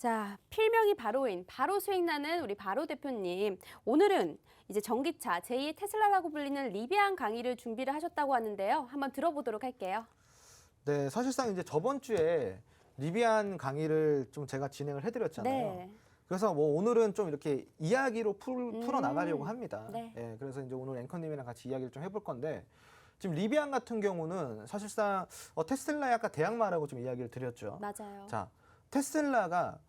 자, 필명이 바로인 바로 수익 나는 우리 바로 대표님. 오늘은 이제 전기차 제2의 테슬라라고 불리는 리비안 강의를 준비를 하셨다고 하는데요. 한번 들어보도록 할게요. 네, 사실상 이제 저번 주에 리비안 강의를 좀 제가 진행을 해드렸잖아요. 네. 그래서 뭐 오늘은 좀 이렇게 이야기로 풀어 나가려고 합니다. 네. 예, 그래서 이제 오늘 앵커님이랑 같이 이야기를 좀 해볼 건데, 지금 리비안 같은 경우는 사실상 테슬라의 아까 대항마라고 좀 이야기를 드렸죠. 맞아요. 자, 테슬라가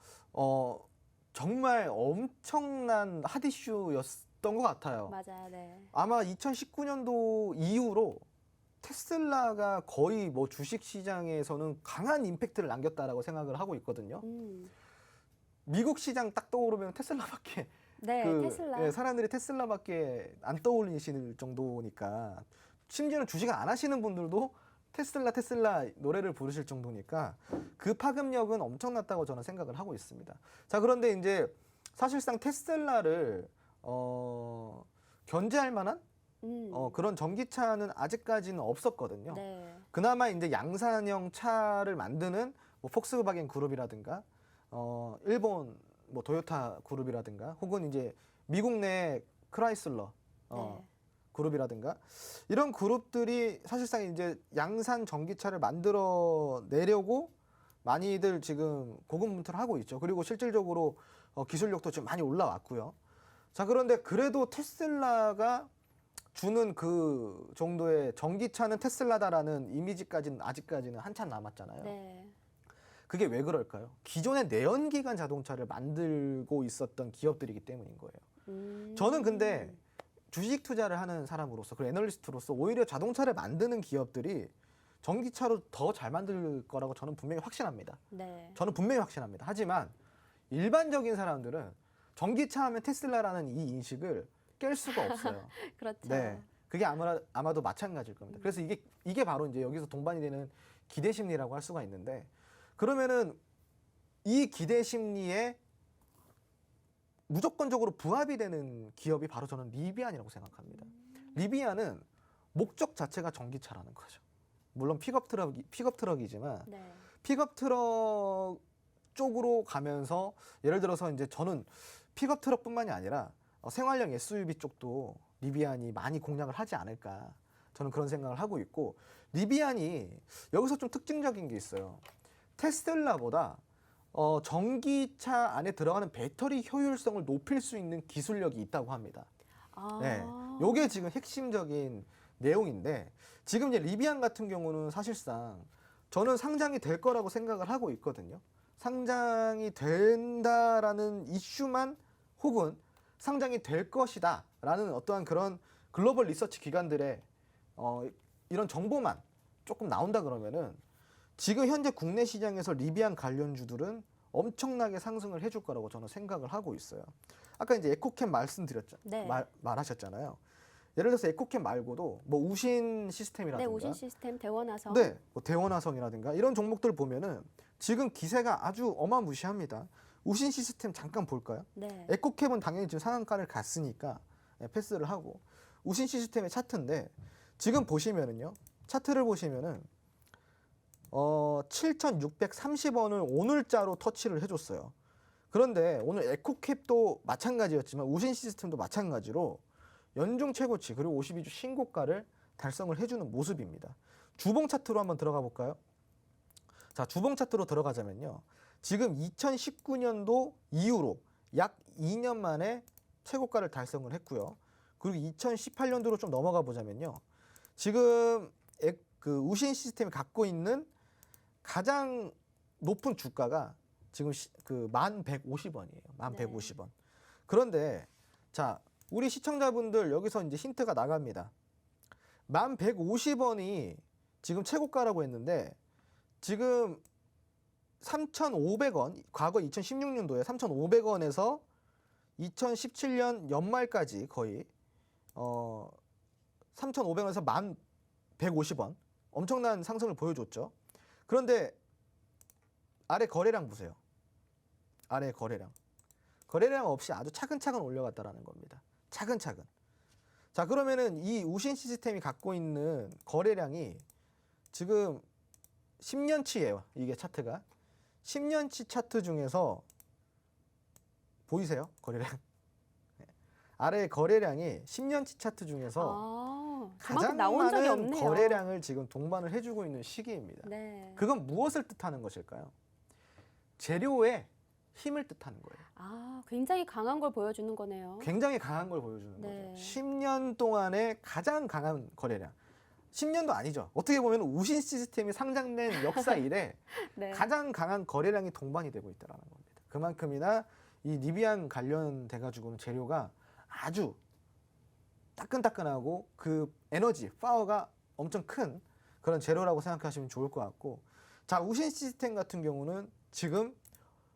정말 엄청난 핫 이슈였던 것 같아요. 맞아요. 네. 아마 2019년도 이후로 테슬라가 거의 뭐 주식 시장에서는 강한 임팩트를 남겼다라고 생각을 하고 있거든요. 미국 시장 딱 떠오르면 테슬라밖에 네, 테슬라. 예, 사람들이 테슬라밖에 안 떠올리실 정도니까, 심지어는 주식을 안 하시는 분들도 테슬라 노래를 부르실 정도니까 그 파급력은 엄청났다고 저는 생각을 하고 있습니다. 자, 그런데 이제 사실상 테슬라를 견제할 만한 그런 전기차는 아직까지는 없었거든요. 네. 그나마 이제 양산형 차를 만드는 뭐 폭스바겐 그룹이라든가 일본 뭐 도요타 그룹이라든가 혹은 이제 미국 내 크라이슬러 네. 그룹이라든가 이런 그룹들이 사실상 이제 양산 전기차를 만들어 내려고 많이들 지금 고군분투를 하고 있죠. 그리고 실질적으로 기술력도 지금 많이 올라왔고요. 자, 그런데 그래도 테슬라가 주는 그 정도의 전기차는 테슬라다라는 이미지까지는 아직까지는 한참 남았잖아요. 네. 그게 왜 그럴까요? 기존의 내연기관 자동차를 만들고 있었던 기업들이기 때문인 거예요. 저는 근데 주식 투자를 하는 사람으로서, 그리고 애널리스트로서 오히려 자동차를 만드는 기업들이 전기차로 더 잘 만들 거라고 저는 분명히 확신합니다. 네. 저는 분명히 확신합니다. 하지만 일반적인 사람들은 전기차 하면 테슬라라는 이 인식을 깰 수가 없어요. 그렇죠. 네, 그게 아마도 마찬가지일 겁니다. 그래서 이게 바로 이제 여기서 동반이 되는 기대 심리라고 할 수가 있는데, 그러면은 이 기대 심리에 무조건적으로 부합이 되는 기업이 바로 저는 리비안이라고 생각합니다. 리비안은 목적 자체가 전기차라는 거죠. 물론 픽업 트럭이지만 네. 픽업 트럭 쪽으로 가면서, 예를 들어서 이제 저는 픽업 트럭뿐만이 아니라 생활형 SUV 쪽도 리비안이 많이 공략을 하지 않을까, 저는 그런 생각을 하고 있고, 리비안이 여기서 좀 특징적인 게 있어요. 테슬라보다 전기차 안에 들어가는 배터리 효율성을 높일 수 있는 기술력이 있다고 합니다. 아. 네, 요게 지금 핵심적인 내용인데, 지금 이제 리비안 같은 경우는 사실상 저는 상장이 될 거라고 생각을 하고 있거든요. 상장이 된다라는 이슈만, 혹은 상장이 될 것이다 라는 어떠한 그런 글로벌 리서치 기관들의 이런 정보만 조금 나온다 그러면은, 지금 현재 국내 시장에서 리비안 관련주들은 엄청나게 상승을 해줄 거라고 저는 생각을 하고 있어요. 아까 이제 에코캠 말씀드렸죠. 네. 말하셨잖아요. 예를 들어서 에코캠 말고도 뭐 우신 네, 시스템이라든가, 우신 시스템, 대원화성. 네, 뭐 대원화성이라든가 이런 종목들 보면은 지금 기세가 아주 어마무시합니다. 우신 시스템 잠깐 볼까요? 네. 에코캡은 당연히 지금 상한가를 갔으니까 패스를 하고, 우신 시스템의 차트인데 지금 보시면은요, 차트를 보시면은 7,630원을 오늘자로 터치를 해줬어요. 그런데 오늘 에코캡도 마찬가지였지만 우신 시스템도 마찬가지로 연중 최고치 그리고 52주 신고가를 달성을 해주는 모습입니다. 주봉 차트로 한번 들어가 볼까요? 자, 주봉 차트로 들어가자면요, 지금 2019년도 이후로 약 2년 만에 최고가를 달성을 했고요. 그리고 2018년도로 좀 넘어가 보자면요, 지금 그 우신 시스템이 갖고 있는 가장 높은 주가가 지금 그 1150원이에요. 1150원. 그런데 자, 우리 시청자분들 여기서 이제 힌트가 나갑니다. 1150원이 지금 최고가라고 했는데, 지금 3,500원, 과거 2016년도에 3,500원에서 2017년 연말까지 거의 3,500원에서 1,150원 엄청난 상승을 보여줬죠. 그런데 아래 거래량 보세요. 아래 거래량 없이 아주 차근차근 올려갔다라는 겁니다. 차근차근. 자, 그러면은 이 우신 시스템이 갖고 있는 거래량이 지금 10년치예요. 이게 차트가 10년치 차트 중에서 보이세요? 거래량. 네. 아래 거래량이 10년치 차트 중에서 그만큼 가장 나온 적이 많은 없네요. 거래량을 지금 동반을 해주고 있는 시기입니다. 네. 그건 무엇을 뜻하는 것일까요? 재료의 힘을 뜻하는 거예요. 굉장히 강한 걸 보여주는 거네요. 굉장히 강한 걸 보여주는 네. 거죠. 10년 동안의 가장 강한 거래량. 10년도 아니죠. 어떻게 보면 우신 시스템이 상장된 역사 이래 네. 가장 강한 거래량이 동반이 되고 있다는 겁니다. 그만큼이나 이 리비안 관련돼 가지고는 재료가 아주 따끈따끈하고 그 에너지, 파워가 엄청 큰 그런 재료라고 생각하시면 좋을 것 같고, 자, 우신 시스템 같은 경우는 지금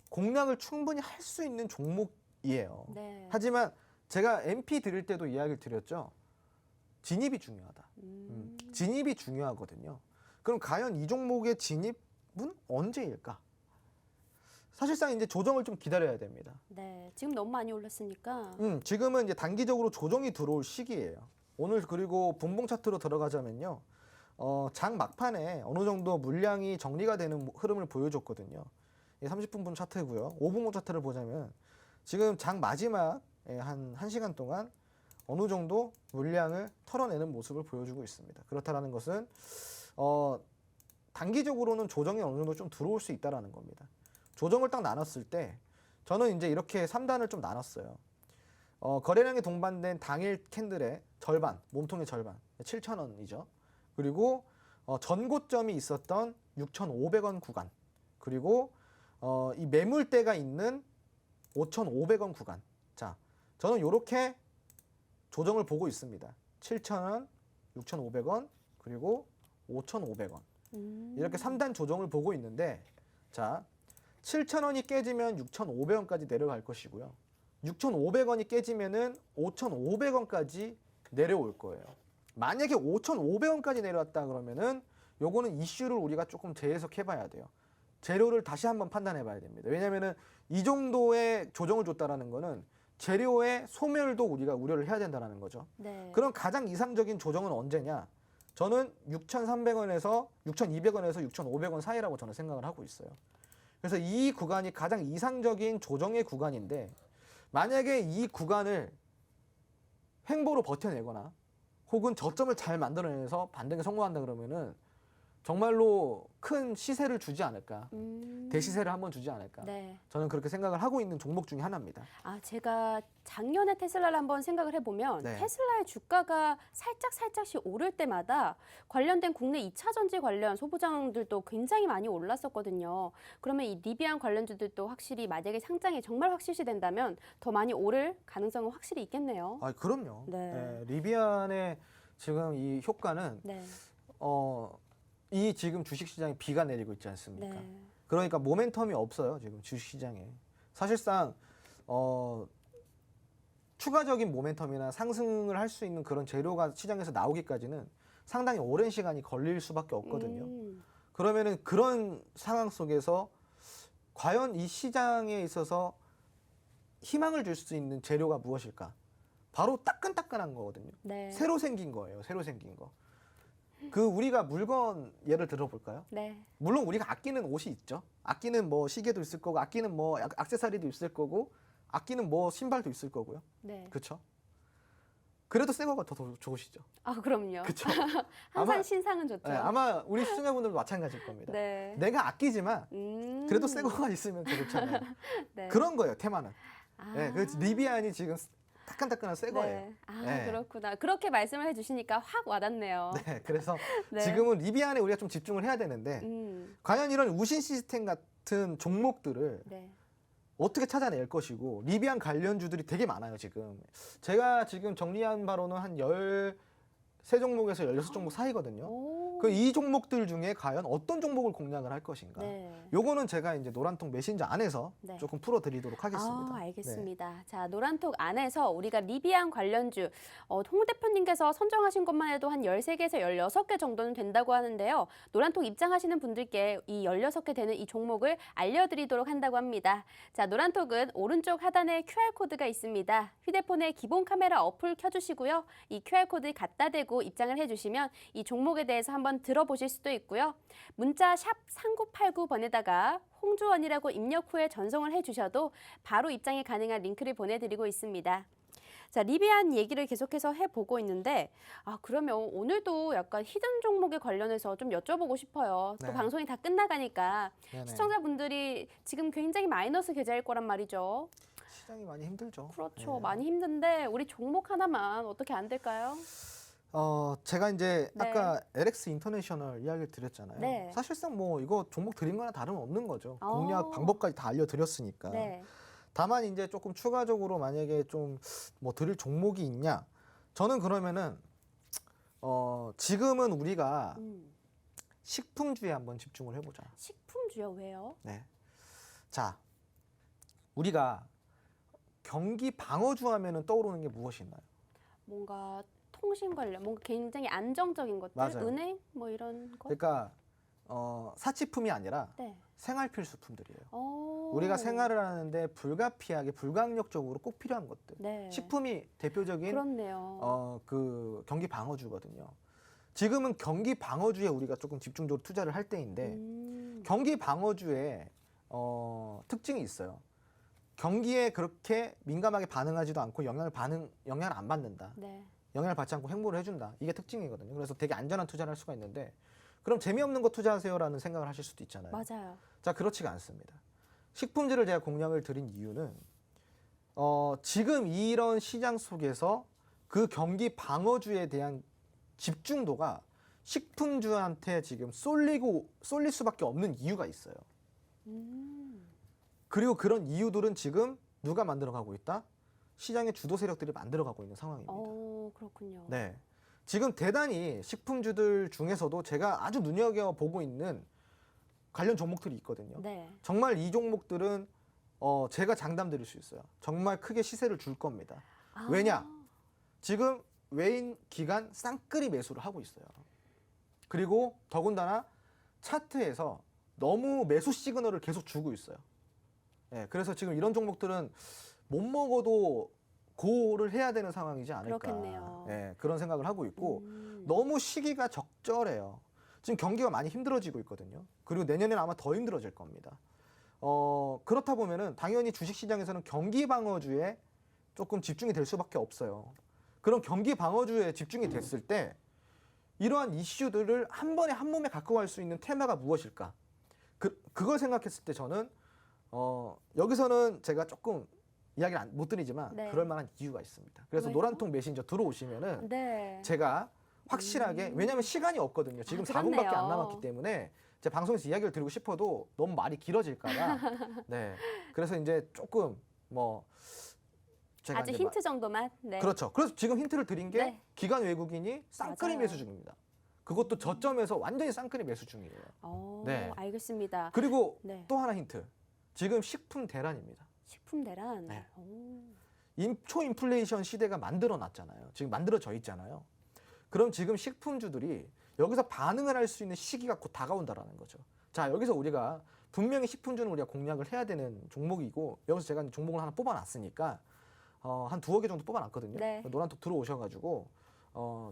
공략을 충분히 할 수 있는 종목이에요. 네. 하지만 제가 MP 드릴 때도 이야기를 드렸죠. 진입이 중요하다. 진입이 중요하거든요. 그럼 과연 이 종목의 진입은 언제일까? 사실상 이제 조정을 좀 기다려야 됩니다. 네. 지금 너무 많이 올랐으니까. 지금은 이제 단기적으로 조정이 들어올 시기예요. 오늘 그리고 분봉 차트로 들어가자면요. 장 막판에 어느 정도 물량이 정리가 되는 흐름을 보여줬거든요. 30분분 차트고요. 5분봉 차트를 보자면 지금 장 마지막 한 1시간 동안 어느 정도 물량을 털어내는 모습을 보여주고 있습니다. 그렇다라는 것은 단기적으로는 조정이 어느 정도 좀 들어올 수 있다라는 겁니다. 조정을 딱 나눴을 때 저는 이제 이렇게 3단을 좀 나눴어요. 거래량이 동반된 당일 캔들의 절반, 몸통의 절반, 7,000원이죠. 그리고 전고점이 있었던 6,500원 구간, 그리고 이 매물대가 있는 5,500원 구간. 자, 저는 이렇게 조정을 보고 있습니다. 7,000원, 6,500원, 그리고 5,500원. 이렇게 3단 조정을 보고 있는데, 자, 7,000원이 깨지면 6,500원까지 내려갈 것이고요. 6,500원이 깨지면은 5,500원까지 내려올 거예요. 만약에 5,500원까지 내려왔다 그러면은 요거는 이슈를 우리가 조금 재해석해 봐야 돼요. 재료를 다시 한번 판단해 봐야 됩니다. 왜냐면은 이 정도의 조정을 줬다라는 거는 재료의 소멸도 우리가 우려를 해야 된다는 거죠. 네. 그럼 가장 이상적인 조정은 언제냐? 저는 6,300원에서 6,200원에서 6,500원 사이라고 저는 생각을 하고 있어요. 그래서 이 구간이 가장 이상적인 조정의 구간인데, 만약에 이 구간을 횡보로 버텨내거나 혹은 저점을 잘 만들어내서 반등에 성공한다 그러면은 정말로 큰 시세를 주지 않을까, 대시세를 한번 주지 않을까. 네. 저는 그렇게 생각을 하고 있는 종목 중에 하나입니다. 제가 작년에 테슬라를 한번 생각을 해보면 네. 테슬라의 주가가 살짝씩 오를 때마다 관련된 국내 2차 전지 관련 소부장들도 굉장히 많이 올랐었거든요. 그러면 이 리비안 관련주들도 확실히 만약에 상장이 정말 확실시 된다면 더 많이 오를 가능성은 확실히 있겠네요. 그럼요. 네. 리비안의 지금 이 효과는 네. 이 지금 주식시장에 비가 내리고 있지 않습니까? 네. 그러니까 모멘텀이 없어요, 지금 주식시장에. 사실상 추가적인 모멘텀이나 상승을 할 수 있는 그런 재료가 시장에서 나오기까지는 상당히 오랜 시간이 걸릴 수밖에 없거든요. 그러면은 그런 상황 속에서 과연 이 시장에 있어서 희망을 줄 수 있는 재료가 무엇일까? 바로 따끈따끈한 거거든요. 네. 새로 생긴 거예요, 새로 생긴 거. 우리가 물건 예를 들어볼까요? 네. 물론 우리가 아끼는 옷이 있죠. 아끼는 뭐 시계도 있을 거고, 아끼는 뭐 액세서리도 있을 거고, 아끼는 뭐 신발도 있을 거고요. 네. 그렇죠? 그래도 새 거가 더 좋으시죠. 그럼요. 그렇죠? 항상 신상은 좋죠. 네, 아마 우리 시청자분들도 마찬가지일 겁니다. 네. 내가 아끼지만 그래도 새 거가 있으면 더 좋잖아요. 네. 그런 거예요, 테마는. 네, 그 리비안이 지금 따끈따끈한 새 거예요. 네. 그렇구나. 그렇게 말씀을 해주시니까 확 와닿네요. 네, 그래서 네. 지금은 리비안에 우리가 좀 집중을 해야 되는데, 과연 이런 우신 시스템 같은 종목들을 네. 어떻게 찾아낼 것이고, 리비안 관련주들이 되게 많아요, 지금. 제가 지금 정리한 바로는 한 13종목에서 16종목 사이거든요. 이 종목들 중에 과연 어떤 종목을 공략을 할 것인가. 네. 요거는 제가 이제 노란통 메신저 안에서 네. 조금 풀어드리도록 하겠습니다. 알겠습니다. 자, 노란톡 안에서 우리가 리비안 관련주, 홍 대표님께서 선정하신 것만 해도 한 13개에서 16개 정도는 된다고 하는데요. 노란톡 입장하시는 분들께 이 16개 되는 이 종목을 알려드리도록 한다고 합니다. 자, 노란톡은 오른쪽 하단에 QR코드가 있습니다. 휴대폰에 기본 카메라 어플 켜주시고요. 이 QR코드 갖다 대고 보내고 입장을 해주시면 이 종목에 대해서 한번 들어보실 수도 있고요. 문자 샵 3989번에다가 홍주원이라고 입력 후에 전송을 해주셔도 바로 입장이 가능한 링크를 보내드리고 있습니다. 자, 리비안 얘기를 계속해서 해보고 있는데 그러면 오늘도 약간 히든 종목에 관련해서 좀 여쭤보고 싶어요. 또 네. 방송이 다 끝나가니까 네네. 시청자분들이 지금 굉장히 마이너스 계좌일 거란 말이죠. 시장이 많이 힘들죠. 그렇죠. 네. 많이 힘든데 우리 종목 하나만 어떻게 안 될까요? 제가 이제 네. 아까 LX 인터내셔널 이야기를 드렸잖아요. 네. 사실상 뭐 이거 종목 드린 거나 다름없는 거죠. 어. 공략 방법까지 다 알려드렸으니까. 네. 다만 이제 조금 추가적으로 만약에 좀 뭐 드릴 종목이 있냐? 저는 그러면은 지금은 우리가 식품주에 한번 집중을 해보자. 식품주요? 왜요? 네. 자, 우리가 경기 방어주 하면은 떠오르는 게 무엇이 있나요? 뭔가 통신 관련, 뭔가 굉장히 안정적인 것들, 맞아요. 은행 뭐 이런 거. 그러니까 사치품이 아니라 네. 생활 필수품들이에요. 오. 우리가 생활을 하는데 불가피하게 불가항력적으로 꼭 필요한 것들. 네. 식품이 대표적인 그렇네요. 그 경기 방어주거든요. 지금은 경기 방어주에 우리가 조금 집중적으로 투자를 할 때인데 경기 방어주에 특징이 있어요. 경기에 그렇게 민감하게 반응하지도 않고 영향을 안 받는다. 네. 영향을 받지 않고 행보를 해준다. 이게 특징이거든요. 그래서 되게 안전한 투자를 할 수가 있는데 그럼 재미없는 거 투자하세요라는 생각을 하실 수도 있잖아요. 맞아요. 자, 그렇지가 않습니다. 식품주를 제가 공략을 드린 이유는 지금 이런 시장 속에서 그 경기 방어주에 대한 집중도가 식품주한테 지금 쏠릴 수밖에 없는 이유가 있어요. 그리고 그런 이유들은 지금 누가 만들어가고 있다? 시장의 주도 세력들이 만들어가고 있는 상황입니다. 그렇군요. 네, 지금 대단히 식품주들 중에서도 제가 아주 눈여겨보고 있는 관련 종목들이 있거든요. 네. 정말 이 종목들은 제가 장담 드릴 수 있어요. 정말 크게 시세를 줄 겁니다. 왜냐? 지금 외인 기관 쌍끌이 매수를 하고 있어요. 그리고 더군다나 차트에서 너무 매수 시그널을 계속 주고 있어요. 네, 그래서 지금 이런 종목들은 못 먹어도 고를 해야 되는 상황이지 않을까. 그렇겠네요. 네, 그런 생각을 하고 있고 너무 시기가 적절해요. 지금 경기가 많이 힘들어지고 있거든요. 그리고 내년에는 아마 더 힘들어질 겁니다. 그렇다 보면은 당연히 주식시장에서는 경기 방어주에 조금 집중이 될 수밖에 없어요. 그럼 경기 방어주에 집중이 됐을 때 이러한 이슈들을 한 번에 한 몸에 갖고 갈 수 있는 테마가 무엇일까? 그걸 생각했을 때 저는 여기서는 제가 조금 이야기를 못 드리지만 네. 그럴 만한 이유가 있습니다. 그래서 왜요? 노란통 메신저 들어오시면은 네. 제가 확실하게 왜냐하면 시간이 없거든요. 지금 4분밖에 그렇네요. 안 남았기 때문에 제 방송에서 이야기를 드리고 싶어도 너무 말이 길어질까봐. 네. 그래서 이제 조금 뭐 제가 아주 이제 힌트 정도만. 네. 그렇죠. 그래서 지금 힌트를 드린 게 네. 기관 외국인이 쌍끌이 맞아요. 매수 중입니다. 그것도 저점에서 완전히 쌍끌이 매수 중이에요. 네. 알겠습니다. 그리고 네. 또 하나 힌트. 지금 식품 대란입니다. 식품 대란. 네. 오. 초인플레이션 시대가 만들어놨잖아요. 지금 만들어져 있잖아요. 그럼 지금 식품주들이 여기서 반응을 할 수 있는 시기가 곧 다가온다라는 거죠. 자, 여기서 우리가 분명히 식품주는 우리가 공략을 해야 되는 종목이고 여기서 제가 종목을 하나 뽑아놨으니까 한 2억 개 정도 뽑아놨거든요. 네. 노란톡 들어오셔가지고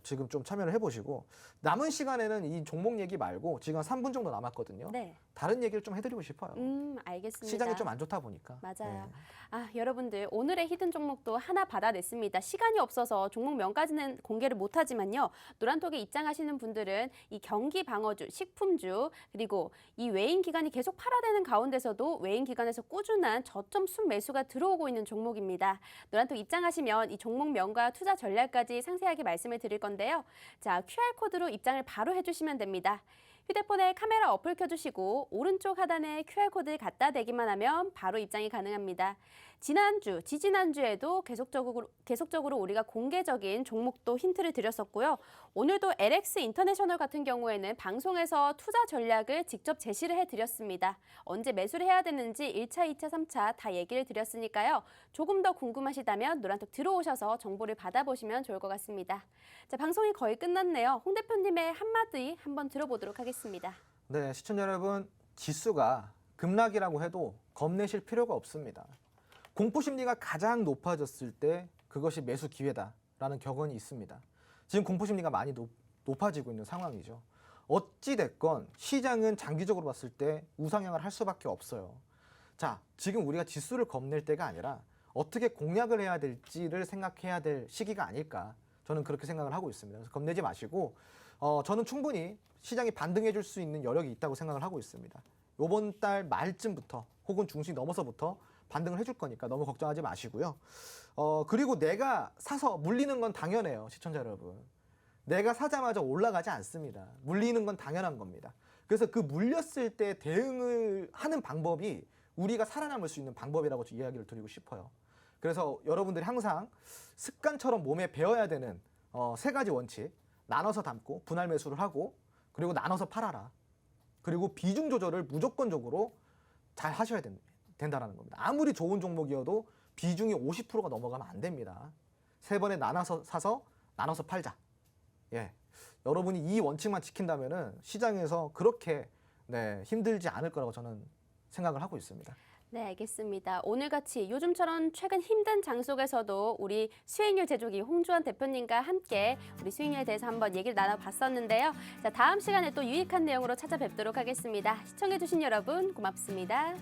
지금 좀 참여를 해보시고 남은 시간에는 이 종목 얘기 말고 지금 한 3분 정도 남았거든요. 네. 다른 얘기를 좀 해드리고 싶어요. 알겠습니다. 시장이 좀 안 좋다 보니까. 맞아요. 네. 여러분들 오늘의 히든 종목도 하나 받아냈습니다. 시간이 없어서 종목명까지는 공개를 못하지만요. 노란톡에 입장하시는 분들은 이 경기 방어주, 식품주 그리고 이 외인 기관이 계속 팔아대는 가운데서도 외인 기관에서 꾸준한 저점 순매수가 들어오고 있는 종목입니다. 노란톡 입장하시면 이 종목명과 투자 전략까지 상세하게 말씀을 드릴 건데요. 자, QR코드로 입장을 바로 해주시면 됩니다. 휴대폰에 카메라 어플 켜주시고 오른쪽 하단에 QR코드 갖다 대기만 하면 바로 입장이 가능합니다. 지난주, 지지난주에도 계속적으로 우리가 공개적인 종목도 힌트를 드렸었고요. 오늘도 LX 인터내셔널 같은 경우에는 방송에서 투자 전략을 직접 제시를 해드렸습니다. 언제 매수를 해야 되는지 1차, 2차, 3차 다 얘기를 드렸으니까요. 조금 더 궁금하시다면 노란톡 들어오셔서 정보를 받아보시면 좋을 것 같습니다. 자, 방송이 거의 끝났네요. 홍 대표님의 한마디 한번 들어보도록 하겠습니다. 네, 시청자 여러분, 지수가 급락이라고 해도 겁내실 필요가 없습니다. 공포 심리가 가장 높아졌을 때 그것이 매수 기회다라는 격언이 있습니다. 지금 공포 심리가 많이 높아지고 있는 상황이죠. 어찌 됐건 시장은 장기적으로 봤을 때 우상향을 할 수밖에 없어요. 자, 지금 우리가 지수를 겁낼 때가 아니라 어떻게 공략을 해야 될지를 생각해야 될 시기가 아닐까. 저는 그렇게 생각을 하고 있습니다. 그래서 겁내지 마시고 저는 충분히 시장이 반등해 줄 수 있는 여력이 있다고 생각을 하고 있습니다. 이번 달 말쯤부터 혹은 중순 넘어서부터 반등을 해줄 거니까 너무 걱정하지 마시고요. 그리고 내가 사서 물리는 건 당연해요. 시청자 여러분. 내가 사자마자 올라가지 않습니다. 물리는 건 당연한 겁니다. 그래서 그 물렸을 때 대응을 하는 방법이 우리가 살아남을 수 있는 방법이라고 이야기를 드리고 싶어요. 그래서 여러분들이 항상 습관처럼 몸에 배어야 되는 세 가지 원칙. 나눠서 담고 분할 매수를 하고 그리고 나눠서 팔아라. 그리고 비중 조절을 무조건적으로 잘 하셔야 된다는 겁니다. 아무리 좋은 종목이어도 비중이 50%가 넘어가면 안 됩니다. 세 번에 나눠서 사서 나눠서 팔자. 예, 여러분이 이 원칙만 지킨다면은 시장에서 그렇게 힘들지 않을 거라고 저는 생각을 하고 있습니다. 네, 알겠습니다. 오늘같이 요즘처럼 최근 힘든 장 속에서도 우리 수익률 제조기 홍주환 대표님과 함께 우리 수익률에 대해서 한번 얘기를 나눠봤었는데요. 자, 다음 시간에 또 유익한 내용으로 찾아뵙도록 하겠습니다. 시청해주신 여러분 고맙습니다.